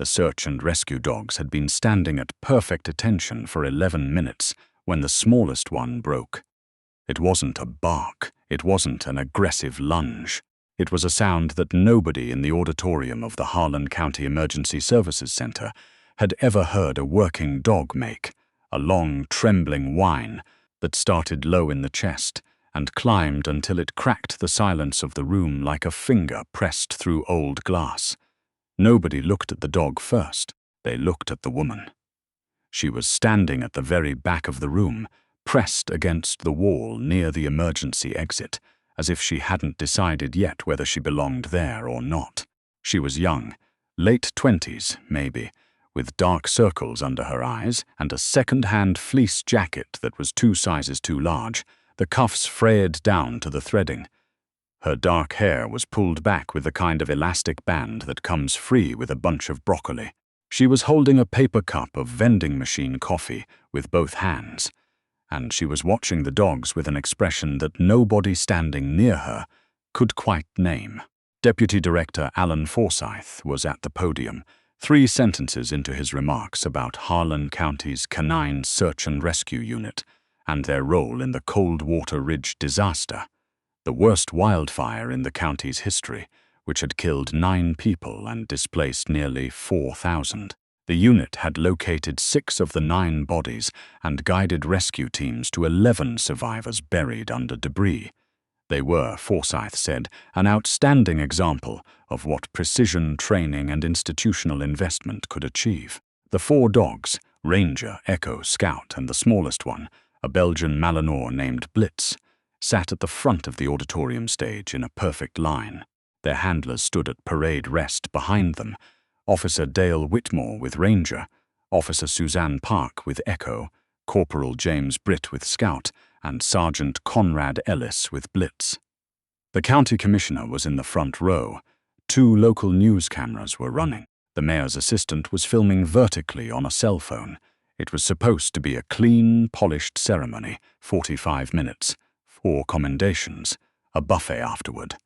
The search and rescue dogs had been standing at perfect attention for 11 minutes when the smallest one broke. It wasn't a bark. It wasn't an aggressive lunge. It was a sound that nobody in the auditorium of the Harlan County Emergency Services Center had ever heard a working dog make, a long, trembling whine that started low in the chest and climbed until it cracked the silence of the room like a finger pressed through old glass. Nobody looked at the dog first. They looked at the woman. She was standing at the very back of the room, pressed against the wall near the emergency exit, as if she hadn't decided yet whether she belonged there or not. She was young, late 20s, maybe, with dark circles under her eyes and a second-hand fleece jacket that was 2 sizes too large, the cuffs frayed down to the threading. Her dark hair was pulled back with the kind of elastic band that comes free with a bunch of broccoli. She was holding a paper cup of vending machine coffee with both hands, and she was watching the dogs with an expression that nobody standing near her could quite name. Deputy Director Alan Forsyth was at the podium, 3 sentences into his remarks about Harlan County's Canine Search and Rescue Unit and their role in the Coldwater Ridge disaster, the worst wildfire in the county's history, which had killed 9 people and displaced nearly 4,000. The unit had located 6 of the 9 bodies and guided rescue teams to 11 survivors buried under debris. They were, Forsyth said, an outstanding example of what precision training and institutional investment could achieve. The 4 dogs, Ranger, Echo, Scout, and the smallest one, a Belgian Malinois named Blitz, sat at the front of the auditorium stage in a perfect line. Their handlers stood at parade rest behind them, Officer Dale Whitmore with Ranger, Officer Suzanne Park with Echo, Corporal James Britt with Scout, and Sergeant Conrad Ellis with Blitz. The county commissioner was in the front row. 2 local news cameras were running. The mayor's assistant was filming vertically on a cell phone. It was supposed to be a clean, polished ceremony, 45 minutes, 4 commendations, a buffet afterward.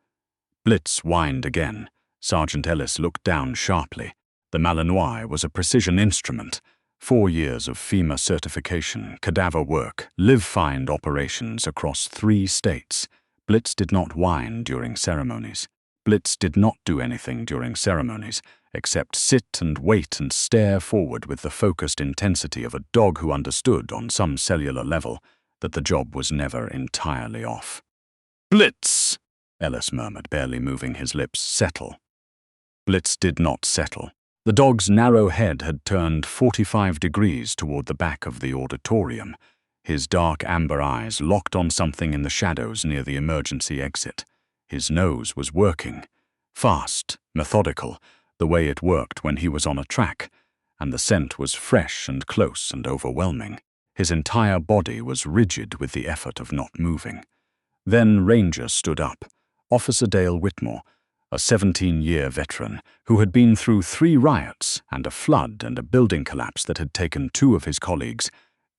Blitz whined again. Sergeant Ellis looked down sharply. The Malinois was a precision instrument. 4 years of FEMA certification, cadaver work, live-find operations across 3 states. Blitz did not whine during ceremonies. Blitz did not do anything during ceremonies, except sit and wait and stare forward with the focused intensity of a dog who understood on some cellular level that the job was never entirely off. "Blitz!" Ellis murmured, barely moving his lips. "Settle." Blitz did not settle. The dog's narrow head had turned 45 degrees toward the back of the auditorium, his dark amber eyes locked on something in the shadows near the emergency exit. His nose was working, fast, methodical, the way it worked when he was on a track, and the scent was fresh and close and overwhelming. His entire body was rigid with the effort of not moving. Then Ranger stood up. Officer Dale Whitmore, a 17-year veteran who had been through 3 riots and a flood and a building collapse that had taken 2 of his colleagues,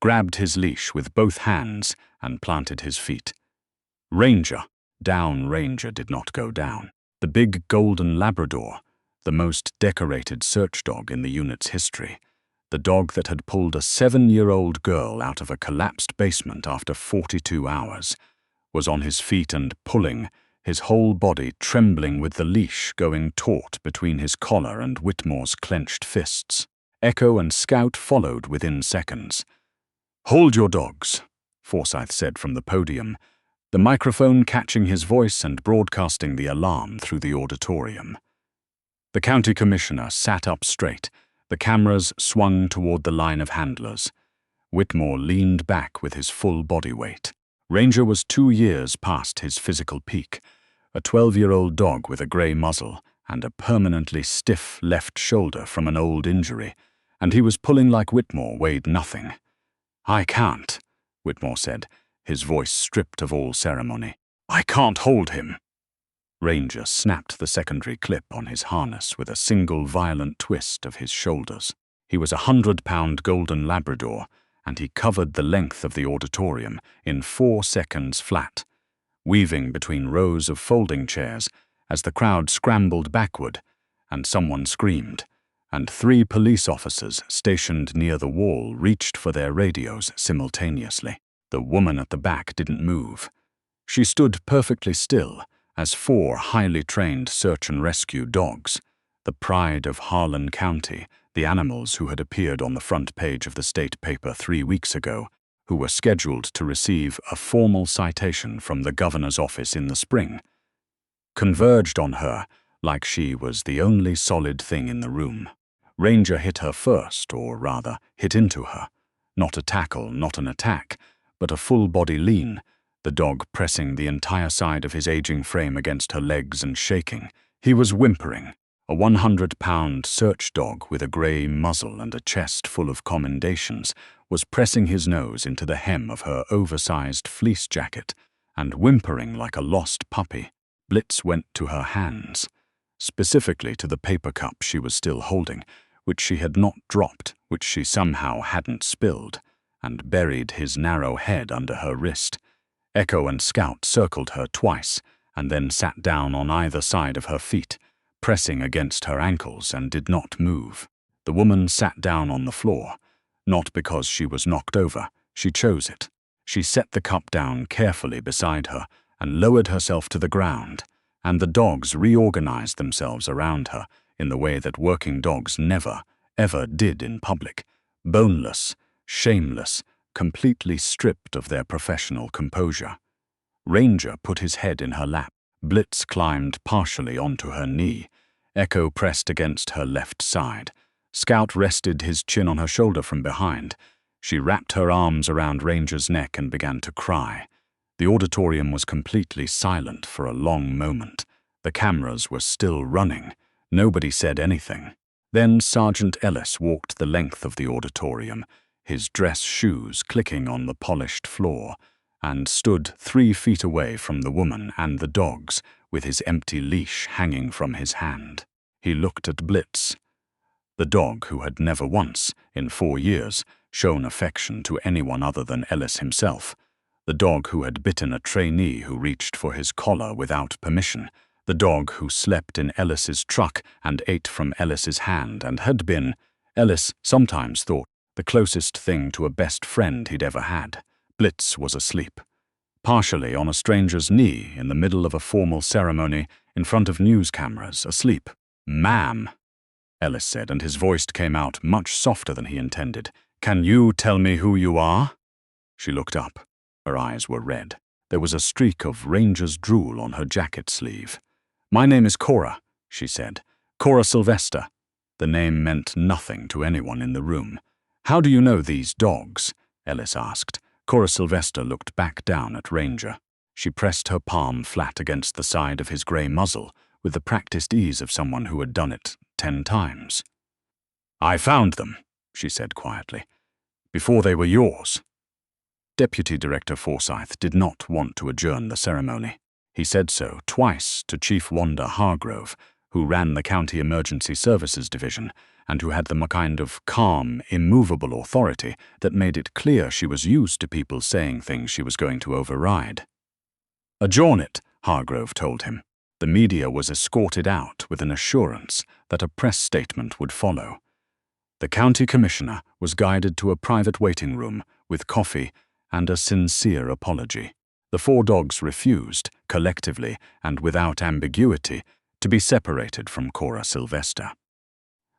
grabbed his leash with both hands and planted his feet. Ranger did not go down. The big golden Labrador, the most decorated search dog in the unit's history, the dog that had pulled a 7-year-old girl out of a collapsed basement after 42 hours, was on his feet and pulling, his whole body trembling with the leash going taut between his collar and Whitmore's clenched fists. Echo and Scout followed within seconds. "Hold your dogs," Forsyth said from the podium, the microphone catching his voice and broadcasting the alarm through the auditorium. The county commissioner sat up straight. The cameras swung toward the line of handlers. Whitmore leaned back with his full body weight. Ranger was 2 years past his physical peak, a 12-year-old dog with a gray muzzle and a permanently stiff left shoulder from an old injury, and he was pulling like Whitmore weighed nothing. "I can't," Whitmore said, his voice stripped of all ceremony. "I can't hold him." Ranger snapped the secondary clip on his harness with a single violent twist of his shoulders. He was a 100-pound golden Labrador, and he covered the length of the auditorium in 4 seconds flat, weaving between rows of folding chairs as the crowd scrambled backward, and someone screamed, and 3 police officers stationed near the wall reached for their radios simultaneously. The woman at the back didn't move. She stood perfectly still as 4 highly trained search and rescue dogs, the pride of Harlan County, the animals who had appeared on the front page of the state paper 3 weeks ago, who were scheduled to receive a formal citation from the governor's office in the spring, converged on her like she was the only solid thing in the room. Ranger hit her first, or rather, hit into her. Not a tackle, not an attack, but a full-body lean, the dog pressing the entire side of his aging frame against her legs and shaking. He was whimpering. A 100-pound search dog with a grey muzzle and a chest full of commendations was pressing his nose into the hem of her oversized fleece jacket and whimpering like a lost puppy. Blitz went to her hands, specifically to the paper cup she was still holding, which she had not dropped, which she somehow hadn't spilled, and buried his narrow head under her wrist. Echo and Scout circled her twice, and then sat down on either side of her feet, pressing against her ankles, and did not move. The woman sat down on the floor, not because she was knocked over. She chose it. She set the cup down carefully beside her and lowered herself to the ground, and the dogs reorganized themselves around her in the way that working dogs never, ever did in public, boneless, shameless, completely stripped of their professional composure. Ranger put his head in her lap. Blitz climbed partially onto her knee. Echo pressed against her left side. Scout rested his chin on her shoulder from behind. She wrapped her arms around Ranger's neck and began to cry. The auditorium was completely silent for a long moment. The cameras were still running. Nobody said anything. Then Sergeant Ellis walked the length of the auditorium, his dress shoes clicking on the polished floor, and stood 3 feet away from the woman and the dogs, with his empty leash hanging from his hand. He looked at Blitz, the dog who had never once, in 4 years, shown affection to anyone other than Ellis himself, the dog who had bitten a trainee who reached for his collar without permission, the dog who slept in Ellis's truck and ate from Ellis's hand and had been, Ellis sometimes thought, the closest thing to a best friend he'd ever had. Blitz was asleep, partially on a stranger's knee in the middle of a formal ceremony in front of news cameras, asleep. "Ma'am," Ellis said, and his voice came out much softer than he intended. "Can you tell me who you are?" She looked up. Her eyes were red. There was a streak of Ranger's drool on her jacket sleeve. "My name is Cora," she said. "Cora Sylvester." The name meant nothing to anyone in the room. "How do you know these dogs?" Ellis asked. Cora Sylvester looked back down at Ranger. She pressed her palm flat against the side of his grey muzzle with the practiced ease of someone who had done it 10 times. "I found them," she said quietly, "before they were yours." Deputy Director Forsyth did not want to adjourn the ceremony. He said so twice to Chief Wanda Hargrove, who ran the County Emergency Services Division and who had the kind of calm, immovable authority that made it clear she was used to people saying things she was going to override. "Adjourn it," Hargrove told him. The media was escorted out with an assurance that a press statement would follow. The county commissioner was guided to a private waiting room with coffee and a sincere apology. The 4 dogs refused, collectively and without ambiguity, to be separated from Cora Sylvester.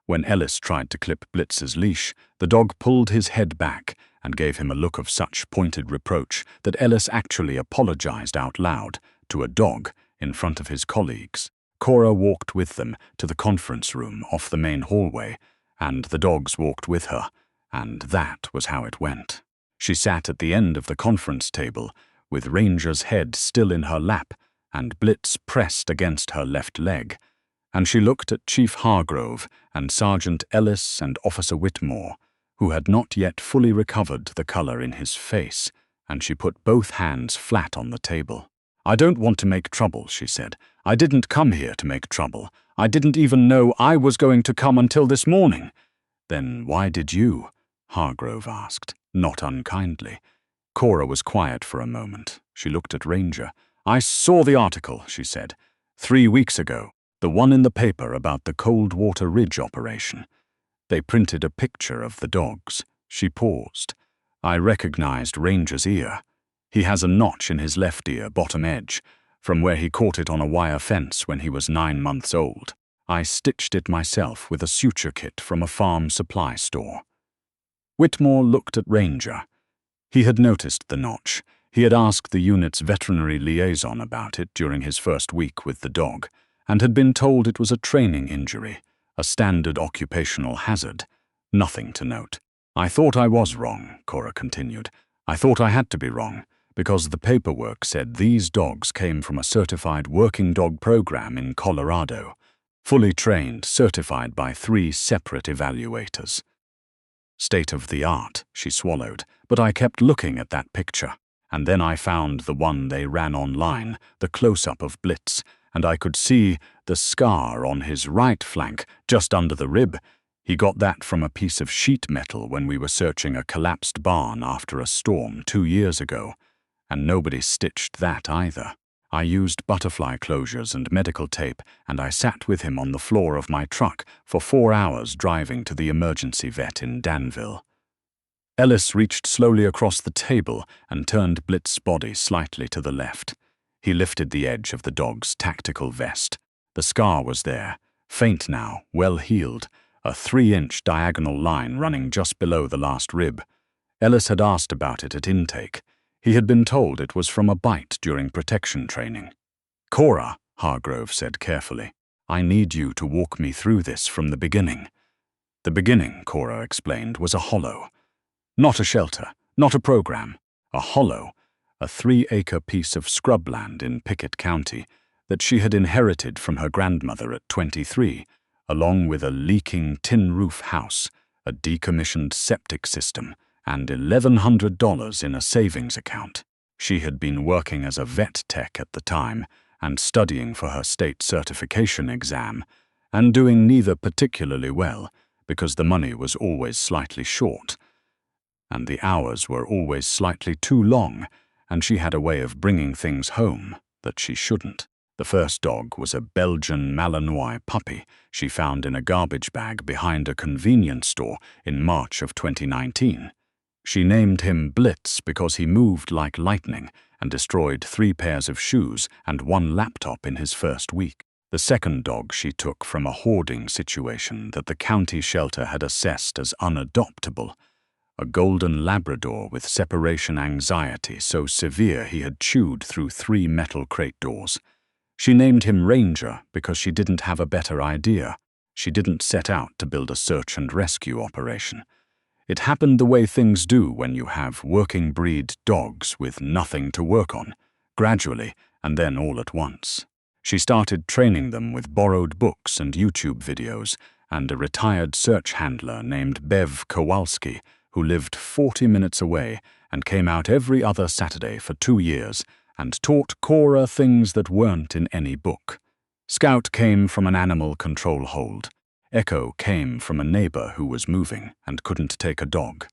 When Ellis tried to clip Blitz's leash, the dog pulled his head back and gave him a look of such pointed reproach that Ellis actually apologized out loud to a dog in front of his colleagues. Cora walked with them to the conference room off the main hallway, and the dogs walked with her, and that was how it went. She sat at the end of the conference table, with Ranger's head still in her lap and Blitz pressed against her left leg, and she looked at Chief Hargrove and Sergeant Ellis and Officer Whitmore, who had not yet fully recovered the color in his face, and she put both hands flat on the table. "I don't want to make trouble," she said. "I didn't come here to make trouble. I didn't even know I was going to come until this morning." "Then why did you?" Hargrove asked, not unkindly. Cora was quiet for a moment. She looked at Ranger. "I saw the article," she said, 3 weeks ago, the one in the paper about the Cold Water Ridge operation. They printed a picture of the dogs. She paused. I recognized Ranger's ear. He has a notch in his left ear, bottom edge, from where he caught it on a wire fence when he was 9 months old. I stitched it myself with a suture kit from a farm supply store. Whitmore looked at Ranger. He had noticed the notch. He had asked the unit's veterinary liaison about it during his first week with the dog, and had been told it was a training injury, a standard occupational hazard. Nothing to note. I thought I was wrong, Cora continued. I thought I had to be wrong, because the paperwork said these dogs came from a certified working dog program in Colorado, fully trained, certified by 3 separate evaluators. State of the art, she swallowed, but I kept looking at that picture, and then I found the one they ran online, the close-up of Blitz, and I could see the scar on his right flank, just under the rib. He got that from a piece of sheet metal when we were searching a collapsed barn after a storm 2 years ago, and nobody stitched that either. I used butterfly closures and medical tape, and I sat with him on the floor of my truck for 4 hours driving to the emergency vet in Danville. Ellis reached slowly across the table and turned Blitz's body slightly to the left. He lifted the edge of the dog's tactical vest. The scar was there, faint now, well healed, a 3-inch diagonal line running just below the last rib. Ellis had asked about it at intake. He had been told it was from a bite during protection training. Cora, Hargrove said carefully, I need you to walk me through this from the beginning. The beginning, Cora explained, was a hollow. Not a shelter, not a program, a hollow, a 3-acre piece of scrubland in Pickett County that she had inherited from her grandmother at 23, along with a leaking tin roof house, a decommissioned septic system, and $1,100 in a savings account. She had been working as a vet tech at the time and studying for her state certification exam, and doing neither particularly well because the money was always slightly short, and the hours were always slightly too long, and she had a way of bringing things home that she shouldn't. The first dog was a Belgian Malinois puppy she found in a garbage bag behind a convenience store in March of 2019. She named him Blitz because he moved like lightning and destroyed 3 pairs of shoes and 1 laptop in his first week. The second dog she took from a hoarding situation that the county shelter had assessed as unadoptable, a golden Labrador with separation anxiety so severe he had chewed through 3 metal crate doors. She named him Ranger because she didn't have a better idea. She didn't set out to build a search and rescue operation. It happened the way things do when you have working breed dogs with nothing to work on, gradually and then all at once. She started training them with borrowed books and YouTube videos, and a retired search handler named Bev Kowalski, who lived 40 minutes away and came out every other Saturday for 2 years and taught Cora things that weren't in any book. Scout came from an animal control hold. Echo came from a neighbor who was moving and couldn't take a dog.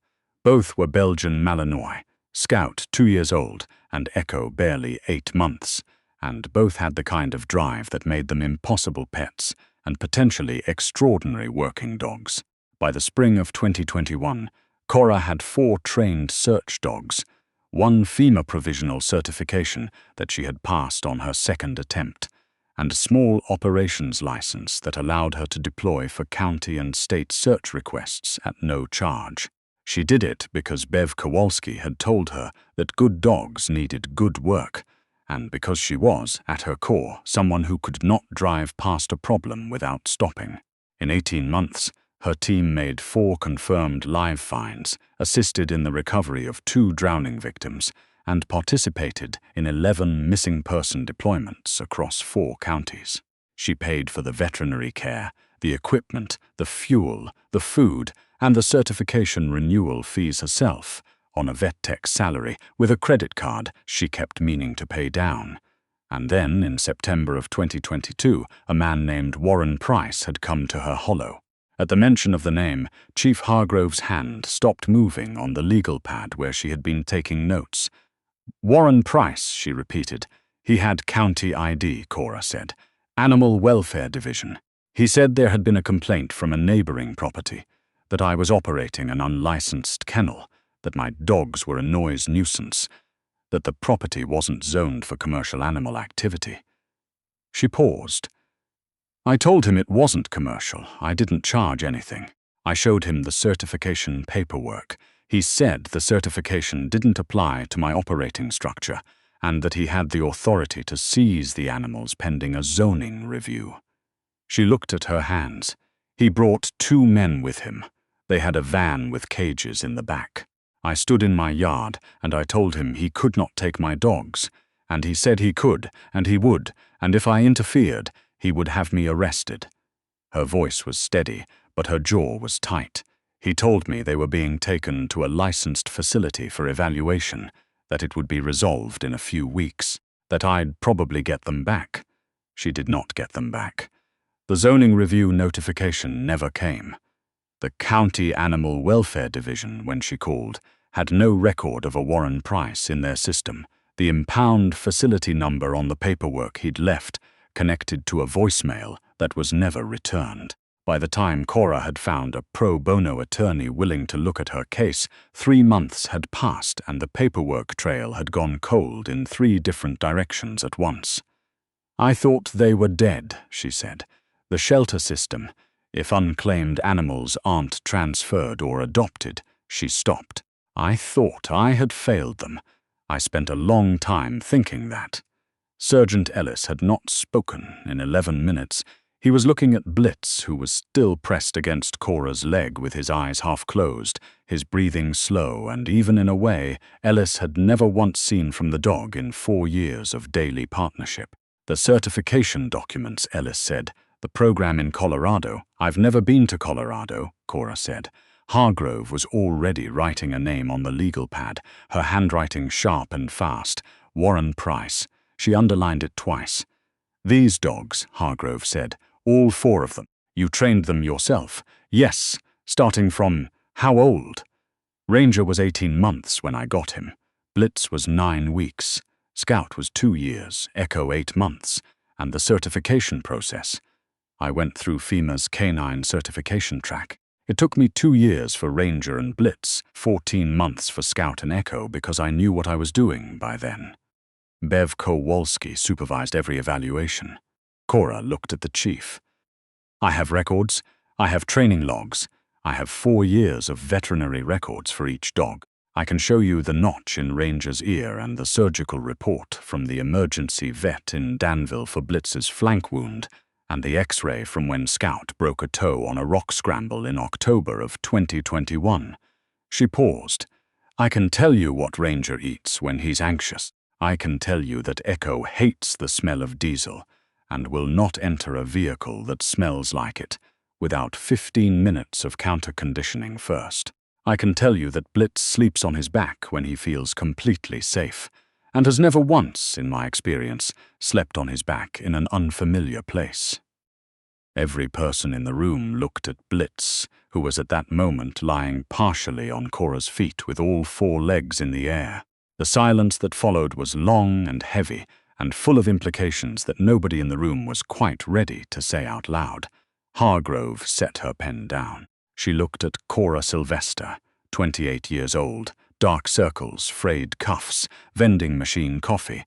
Both were Belgian Malinois, Scout 2 years old and Echo barely 8 months, and both had the kind of drive that made them impossible pets and potentially extraordinary working dogs. By the spring of 2021, Cora had 4 trained search dogs, 1 FEMA provisional certification that she had passed on her second attempt, and a small operations license that allowed her to deploy for county and state search requests at no charge. She did it because Bev Kowalski had told her that good dogs needed good work, and because she was, at her core, someone who could not drive past a problem without stopping. In 18 months, her team made 4 confirmed live finds, assisted in the recovery of 2 drowning victims, and participated in 11 missing person deployments across 4 counties. She paid for the veterinary care, the equipment, the fuel, the food, and the certification renewal fees herself, on a vet tech salary with a credit card she kept meaning to pay down. And then, in September of 2022, a man named Warren Price had come to her hollow. At the mention of the name, Chief Hargrove's hand stopped moving on the legal pad where she had been taking notes. Warren Price, she repeated. He had county ID, Cora said. Animal Welfare Division. He said there had been a complaint from a neighboring property. that I was operating an unlicensed kennel, that my dogs were a noise nuisance, that the property wasn't zoned for commercial animal activity. She paused. I told him it wasn't commercial. I didn't charge anything. I showed him the certification paperwork. He said the certification didn't apply to my operating structure and that he had the authority to seize the animals pending a zoning review. She looked at her hands. He brought 2 men with him. They had a van with cages in the back. I stood in my yard and I told him he could not take my dogs, and he said he could and he would, and if I interfered, he would have me arrested. Her voice was steady, but her jaw was tight. He told me they were being taken to a licensed facility for evaluation, that it would be resolved in a few weeks, that I'd probably get them back. She did not get them back. The zoning review notification never came. The County Animal Welfare Division, when she called, had no record of a Warren Price in their system. The impound facility number on the paperwork he'd left connected to a voicemail that was never returned. By the time Cora had found a pro bono attorney willing to look at her case, 3 months had passed and the paperwork trail had gone cold in 3 different directions at once. I thought they were dead, she said. The shelter system, if unclaimed animals aren't transferred or adopted, she stopped. I thought I had failed them. I spent a long time thinking that. Sergeant Ellis had not spoken in 11 minutes. He was looking at Blitz, who was still pressed against Cora's leg with his eyes half closed, his breathing slow, and even in a way Ellis had never once seen from the dog in 4 years of daily partnership. The certification documents, Ellis said. The program in Colorado. I've never been to Colorado, Cora said. Hargrove was already writing a name on the legal pad, her handwriting sharp and fast. Warren Price. She underlined it twice. These dogs, Hargrove said, all 4 of them. You trained them yourself. Yes, starting from how old? Ranger was 18 months when I got him. Blitz was 9 weeks. Scout was 2 years, Echo 8 months, and the certification process. I went through FEMA's canine certification track. It took me 2 years for Ranger and Blitz, 14 months for Scout and Echo because I knew what I was doing by then. Bev Kowalski supervised every evaluation. Cora looked at the chief. I have records. I have training logs. I have 4 years of veterinary records for each dog. I can show you the notch in Ranger's ear and the surgical report from the emergency vet in Danville for Blitz's flank wound, and the X-ray from when Scout broke a toe on a rock scramble in October of 2021. She paused. I can tell you what Ranger eats when he's anxious. I can tell you that Echo hates the smell of diesel and will not enter a vehicle that smells like it without 15 minutes of counter-conditioning first. I can tell you that Blitz sleeps on his back when he feels completely safe, and has never once, in my experience, slept on his back in an unfamiliar place. Every person in the room looked at Blitz, who was at that moment lying partially on Cora's feet with all 4 legs in the air. The silence that followed was long and heavy, and full of implications that nobody in the room was quite ready to say out loud. Hargrove set her pen down. She looked at Cora Sylvester, 28 years old, dark circles, frayed cuffs, vending machine coffee,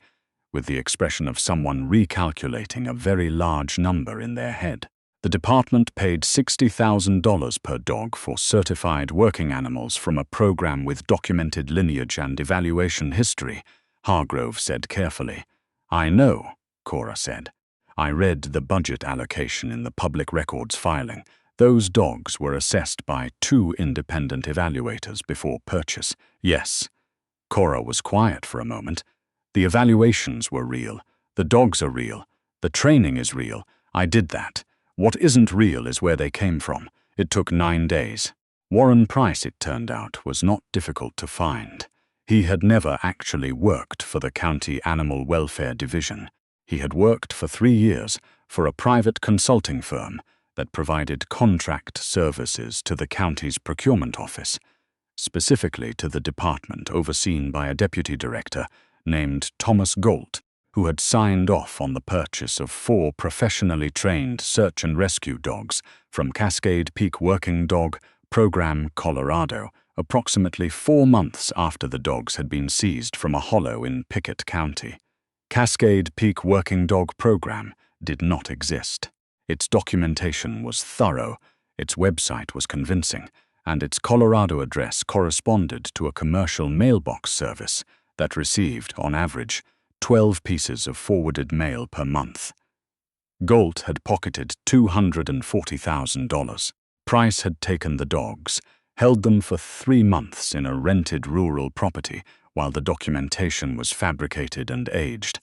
with the expression of someone recalculating a very large number in their head. The department paid $60,000 per dog for certified working animals from a program with documented lineage and evaluation history, Hargrove said carefully. I know, Cora said. I read the budget allocation in the public records filing. Those dogs were assessed by 2 independent evaluators before purchase. Yes. Cora was quiet for a moment. The evaluations were real. The dogs are real. The training is real. I did that. What isn't real is where they came from. It took 9 days. Warren Price, it turned out, was not difficult to find. He had never actually worked for the County Animal Welfare Division. He had worked for 3 years for a private consulting firm that provided contract services to the county's procurement office, specifically to the department overseen by a deputy director named Thomas Galt, who had signed off on the purchase of 4 professionally trained search and rescue dogs from Cascade Peak Working Dog, Program Colorado, approximately 4 months after the dogs had been seized from a hollow in Pickett County. Cascade Peak Working Dog Program did not exist. Its documentation was thorough, its website was convincing, and its Colorado address corresponded to a commercial mailbox service that received, on average, 12 pieces of forwarded mail per month. Galt had pocketed $240,000. Price had taken the dogs, held them for 3 months in a rented rural property while the documentation was fabricated and aged,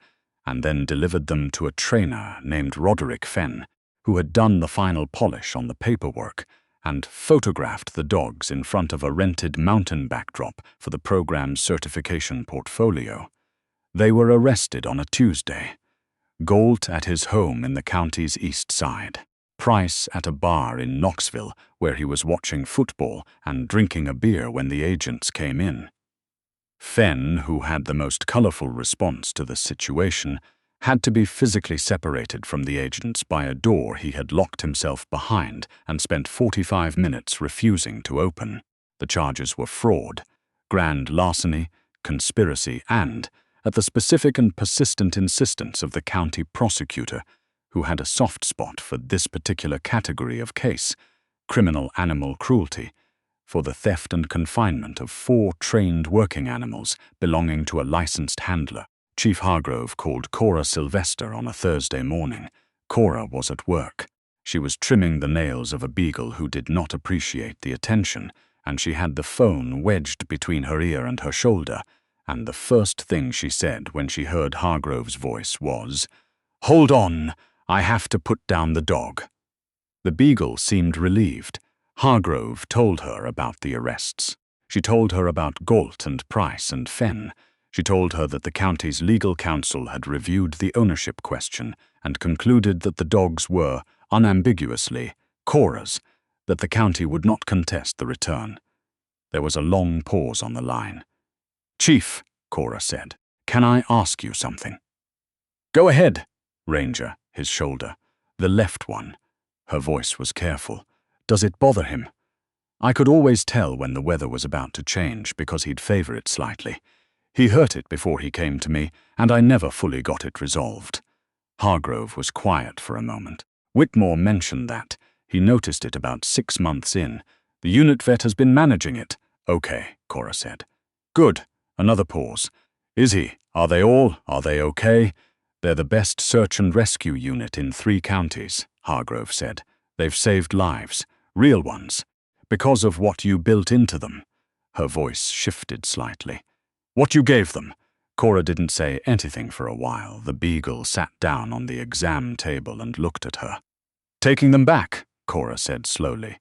and then delivered them to a trainer named Roderick Fenn, who had done the final polish on the paperwork and photographed the dogs in front of a rented mountain backdrop for the program's certification portfolio. They were arrested on a Tuesday. Galt at his home in the county's east side. Price at a bar in Knoxville where he was watching football and drinking a beer when the agents came in. Fenn, who had the most colorful response to the situation, had to be physically separated from the agents by a door he had locked himself behind and spent 45 minutes refusing to open. The charges were fraud, grand larceny, conspiracy, and, at the specific and persistent insistence of the county prosecutor, who had a soft spot for this particular category of case, criminal animal cruelty, for the theft and confinement of 4 trained working animals belonging to a licensed handler. Chief Hargrove called Cora Sylvester on a Thursday morning. Cora was at work. She was trimming the nails of a beagle who did not appreciate the attention, and she had the phone wedged between her ear and her shoulder, and the first thing she said when she heard Hargrove's voice was, "Hold on, I have to put down the dog." The beagle seemed relieved. Hargrove told her about the arrests. She told her about Galt and Price and Fenn. She told her that the county's legal counsel had reviewed the ownership question and concluded that the dogs were, unambiguously, Cora's, that the county would not contest the return. There was a long pause on the line. "Chief," Cora said, "can I ask you something?" "Go ahead." Ranger, his shoulder. "The left one." Her voice was careful. "Does it bother him?" I could always tell when the weather was about to change because he'd favor it slightly. He hurt it before he came to me, and I never fully got it resolved. Hargrove was quiet for a moment. Whitmore mentioned that. He noticed it about 6 months in. The unit vet has been managing it. "Okay," Cora said. "Good." Another pause. "Is he? Are they okay?" "They're the best search and rescue unit in 3 counties, Hargrove said. "They've saved lives, real ones, because of what you built into them." Her voice shifted slightly. "What you gave them." Cora didn't say anything for a while. The beagle sat down on the exam table and looked at her. "Taking them back," Cora said slowly.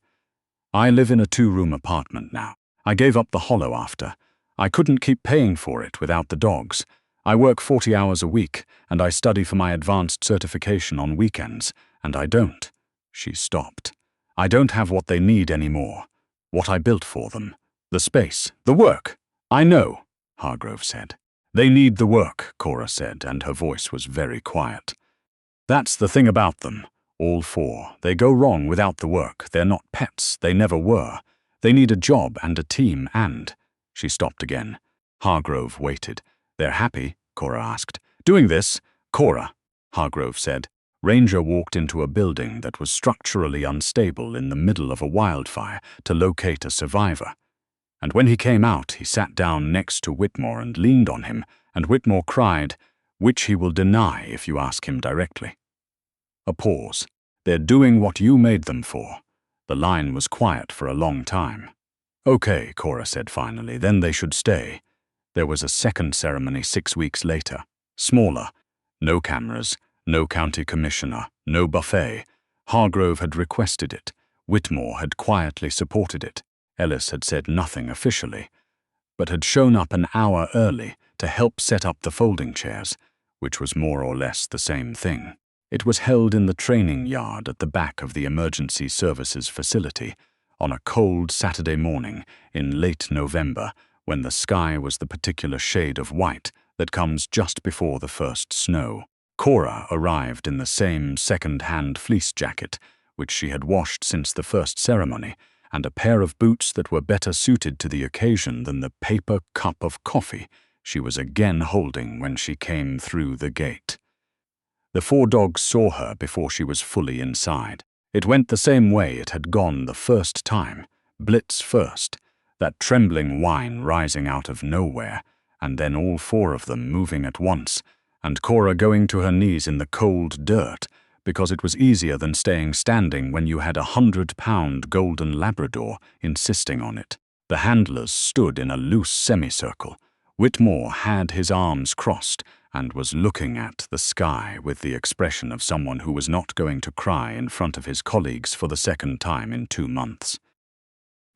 "I live in a 2-room apartment now. I gave up the hollow after. I couldn't keep paying for it without the dogs. I work 40 hours a week, and I study for my advanced certification on weekends, and I don't." She stopped. "I don't have what they need anymore. What I built for them. The space, the work. I know," Hargrove said. "They need the work," Cora said, and her voice was very quiet. "That's the thing about them. All 4. They go wrong without the work. They're not pets. They never were. They need a job and a team and—" She stopped again. Hargrove waited. "They're happy?" Cora asked. "Doing this?" "Cora," Hargrove said. Ranger walked into a building that was structurally unstable in the middle of a wildfire to locate a survivor. And when he came out, he sat down next to Whitmore and leaned on him, and Whitmore cried, "Which he will deny if you ask him directly." A pause. "They're doing what you made them for." The line was quiet for a long time. "Okay," Cora said finally, "then they should stay." There was a second ceremony 6 weeks later. Smaller. No cameras, no county commissioner, no buffet. Hargrove had requested it. Whitmore had quietly supported it. Ellis had said nothing officially, but had shown up an hour early to help set up the folding chairs, which was more or less the same thing. It was held in the training yard at the back of the emergency services facility on a cold Saturday morning in late November, when the sky was the particular shade of white that comes just before the first snow. Cora arrived in the same second-hand fleece jacket, which she had washed since the first ceremony, and a pair of boots that were better suited to the occasion than the paper cup of coffee she was again holding when she came through the gate. The 4 dogs saw her before she was fully inside. It went the same way it had gone the first time, Blitz first, that trembling whine rising out of nowhere, and then all 4 of them moving at once, and Cora going to her knees in the cold dirt, because it was easier than staying standing when you had a 100-pound golden Labrador insisting on it. The handlers stood in a loose semicircle. Whitmore had his arms crossed and was looking at the sky with the expression of someone who was not going to cry in front of his colleagues for the second time in 2 months.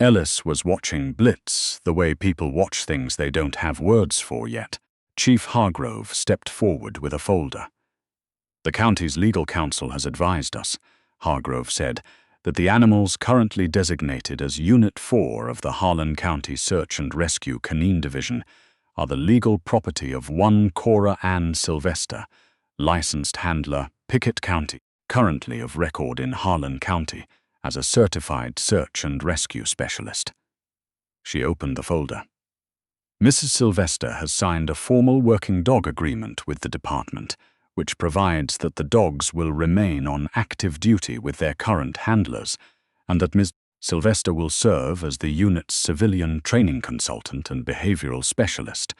Ellis was watching Blitz the way people watch things they don't have words for yet. Chief Hargrove stepped forward with a folder. "The county's legal counsel has advised us," Hargrove said, "that the animals currently designated as Unit 4 of the Harlan County Search and Rescue Canine Division are the legal property of one Cora Ann Sylvester, licensed handler, Pickett County, currently of record in Harlan County as a certified search and rescue specialist." She opened the folder. "Mrs. Sylvester has signed a formal working dog agreement with the department, which provides that the dogs will remain on active duty with their current handlers, and that Ms. Sylvester will serve as the unit's civilian training consultant and behavioral specialist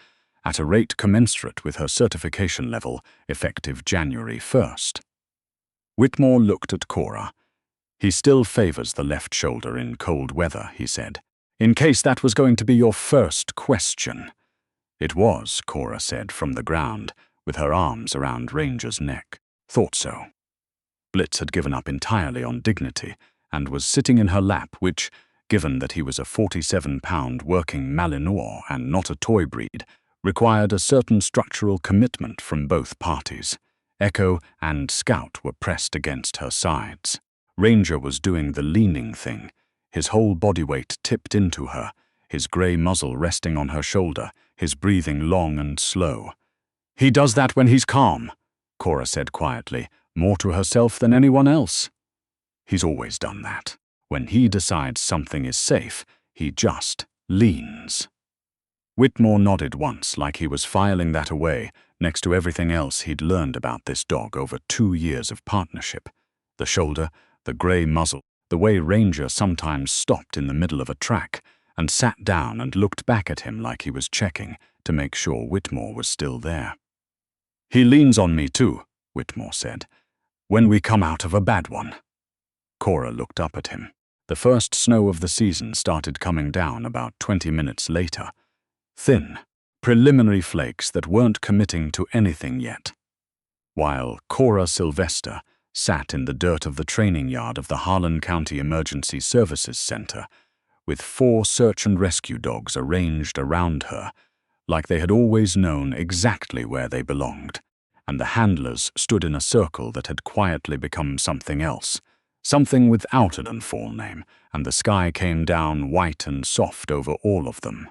at a rate commensurate with her certification level, effective January 1st. Whitmore looked at Cora. "He still favors the left shoulder in cold weather," he said. "In case that was going to be your first question." "It was," Cora said from the ground, with her arms around Ranger's neck. "Thought so." Blitz had given up entirely on dignity and was sitting in her lap, which, given that he was a 47-pound working Malinois and not a toy breed, required a certain structural commitment from both parties. Echo and Scout were pressed against her sides. Ranger was doing the leaning thing, his whole body weight tipped into her, his grey muzzle resting on her shoulder, his breathing long and slow. "He does that when he's calm," Cora said quietly, more to herself than anyone else. "He's always done that. When he decides something is safe, he just leans." Whitmore nodded once, like he was filing that away, next to everything else he'd learned about this dog over 2 years of partnership. The shoulder, the grey muzzle, the way Ranger sometimes stopped in the middle of a track and sat down and looked back at him like he was checking to make sure Whitmore was still there. "He leans on me too," Whitmore said, "when we come out of a bad one." Cora looked up at him. The first snow of the season started coming down about 20 minutes later. Thin, preliminary flakes that weren't committing to anything yet. While Cora Sylvester sat in the dirt of the training yard of the Harlan County Emergency Services Center, with 4 search and rescue dogs arranged around her, like they had always known exactly where they belonged, and the handlers stood in a circle that had quietly become something else, something without an full name, and the sky came down white and soft over all of them.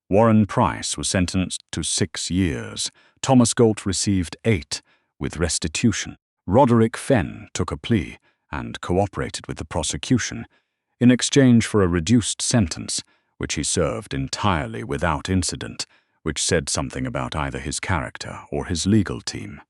Warren Price was sentenced to 6 years. Thomas Galt received 8, with restitution. Roderick Fenn took a plea and cooperated with the prosecution in exchange for a reduced sentence, which he served entirely without incident, which said something about either his character or his legal team.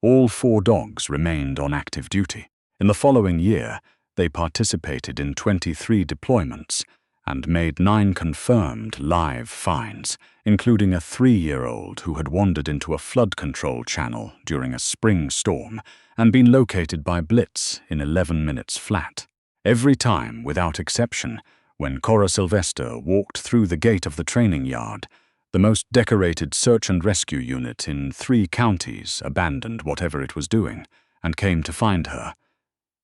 All 4 dogs remained on active duty. In the following year, they participated in 23 deployments and made 9 confirmed live finds, including a 3-year-old who had wandered into a flood control channel during a spring storm and been located by Blitz in 11 minutes flat. Every time, without exception, when Cora Sylvester walked through the gate of the training yard, the most decorated search and rescue unit in 3 counties abandoned whatever it was doing and came to find her.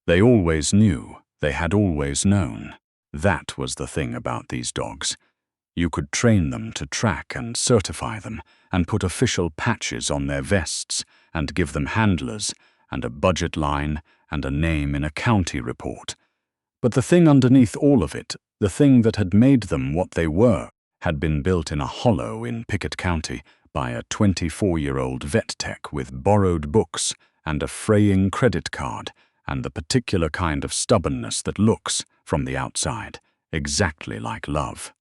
They always knew, they had always known. That was the thing about these dogs. You could train them to track and certify them, and put official patches on their vests, and give them handlers, and a budget line, and a name in a county report. But the thing underneath all of it, the thing that had made them what they were, had been built in a hollow in Pickett County by a 24-year-old vet tech with borrowed books and a fraying credit card, and the particular kind of stubbornness that looks, from the outside, exactly like love.